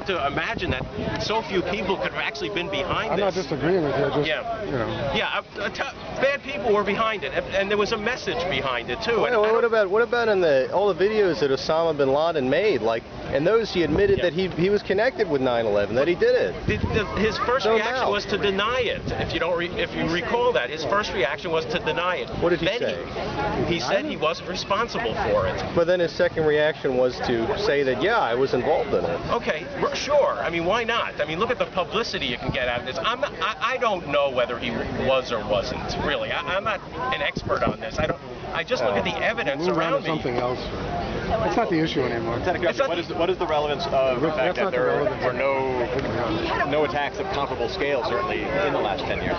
to imagine that so few people could have actually been behind I'm this. not disagreeing with you. Just, Yeah. you know. Yeah, bad people were behind it, and there was a message behind it too. What about in all the videos that Osama bin Laden made? Like, in those he admitted that he was connected with 9/11, that he did it. His first reaction was to deny it. If you recall that, his first reaction was to deny it. What did he say? He said he wasn't responsible for it. But then his second reaction was to say that, yeah, I was involved in it. Okay, sure. I mean, why not? I mean, look at the publicity you can get out of this. I don't know whether he was or wasn't, really. I'm not an expert on this. I just look at the evidence around me. Something else. It's not the issue anymore. What is the relevance of the fact that there were no attacks of comparable scale, certainly, in the last 10 years?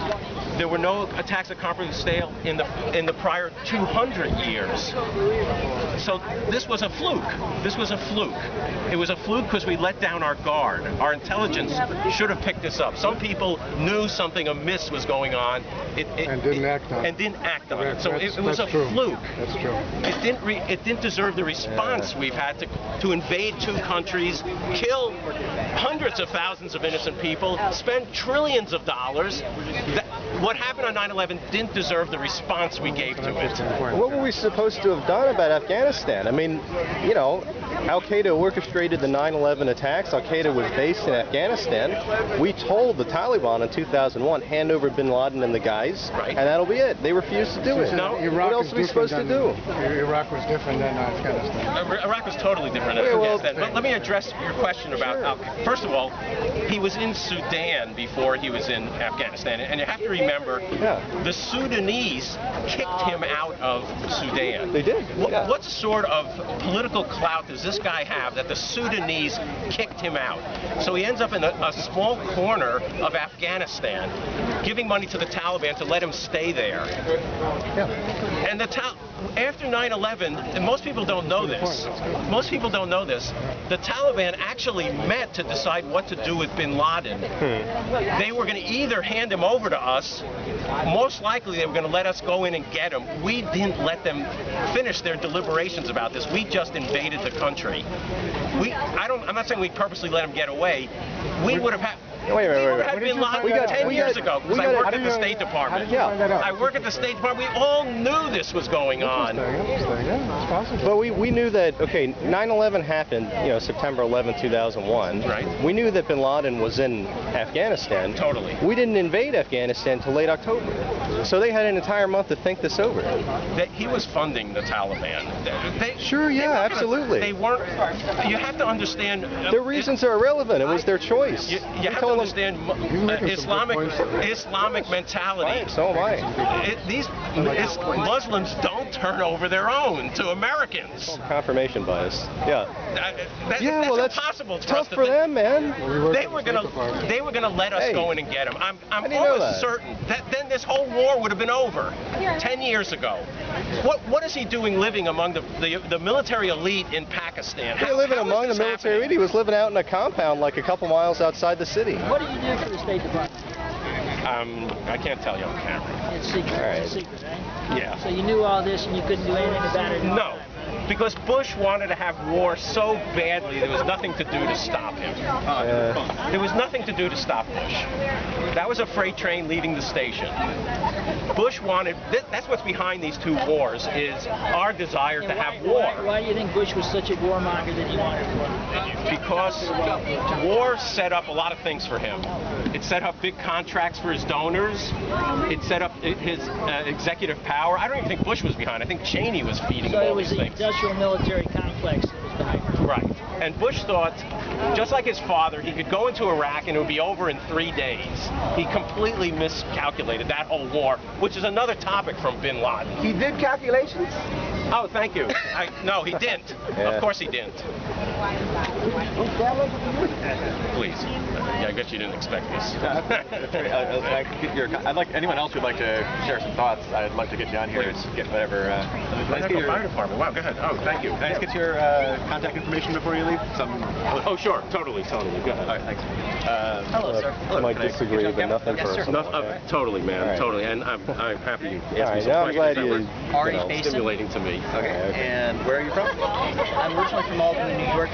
There were no attacks of comparable scale in the prior 200 years. So this was a fluke. This was a fluke. It was a fluke because we let down our guard. Our intelligence should have picked this up. Some people knew something amiss was going on and didn't act on it. So it was a fluke. That's true. It didn't deserve the response we've had to invade two countries, kill hundreds of thousands of innocent people, spend trillions of dollars. What happened on 9/11 didn't deserve the response we gave to it. What were we supposed to have done about Afghanistan? I mean, you know, Al-Qaeda orchestrated the 9/11 attacks. Al-Qaeda was based in Afghanistan. We told the Taliban in 2001, hand over bin Laden and the guys, and that'll be it. They refused to do it. No. What else are we supposed to do? Iraq was different than Afghanistan. Iraq was totally different than Afghanistan. But let me address your question about, first of all, he was in Sudan before he was in Afghanistan. And you have to remember, the Sudanese kicked him out of Sudan. They did. What sort of political clout does this guy have that the Sudanese kicked him out? So he ends up in a small corner of Afghanistan, giving money to the Taliban to let him stay there. And after 9/11, and most people don't know this, the Taliban actually met to decide what to do with bin Laden. They were going to either hand him over to us, most likely they were going to let us go in and get him. We didn't let them finish their deliberations about this. We just invaded the country. I'm not saying we purposely let him get away. We would have had... Wait. had bin Laden 10 years ago, because I worked at the State Department. How did you find that out? I work at the State Department. We all knew this was going on. Yeah, it's possible. But we knew that, okay, 9/11 happened, September 11, 2001. Right. We knew that bin Laden was in Afghanistan. Totally. We didn't invade Afghanistan until late October. So they had an entire month to think this over. He was funding the Taliban. Absolutely. They weren't. You have to understand. Their reasons are irrelevant. It was their choice. You have to understand Islamic mentality. Right, so am I. These Muslims don't turn over their own to Americans. Confirmation bias. That's impossible tough for them, man. They were gonna let us go in and get him. I'm almost certain that then this whole war would have been over 10 years ago. What is he doing living among the military elite in Pakistan? He was living among the military elite. He was living out in a compound like a couple miles outside the city. What did you do for the State Department? I can't tell you on camera. It's secret. All right. It's a secret, right? Yeah. So you knew all this and you couldn't do anything about it? No. Because Bush wanted to have war so badly, there was nothing to do to stop him. There was nothing to do to stop Bush. That was a freight train leaving the station. Bush wanted, that's what's behind these two wars, is our desire to have war. Why do you think Bush was such a warmonger that he wanted war? Because war set up a lot of things for him. It set up big contracts for his donors. It set up his executive power. I don't even think Bush was behind. I think Cheney was feeding him all these things. So it was the industrial military complex that was behind it. Right. And Bush thought, just like his father, he could go into Iraq and it would be over in 3 days. He completely miscalculated that whole war, which is another topic from bin Laden. He did calculations? Oh, thank you. No, he didn't. Of course he didn't. Please. I guess you didn't expect this. I'd like anyone else who'd like to share some thoughts. I'd love to get you on here and get whatever. Fire department. Wow, go ahead. Oh, thank you. Can I just get your contact information before you leave? Oh, sure. Totally. Go ahead. All right, thanks. Hello, sir. I might disagree, but nothing personal. Totally, man. Totally. And I'm happy you asked me some questions that were stimulating to me. Okay. And where are you from? I'm originally from Albany, New York.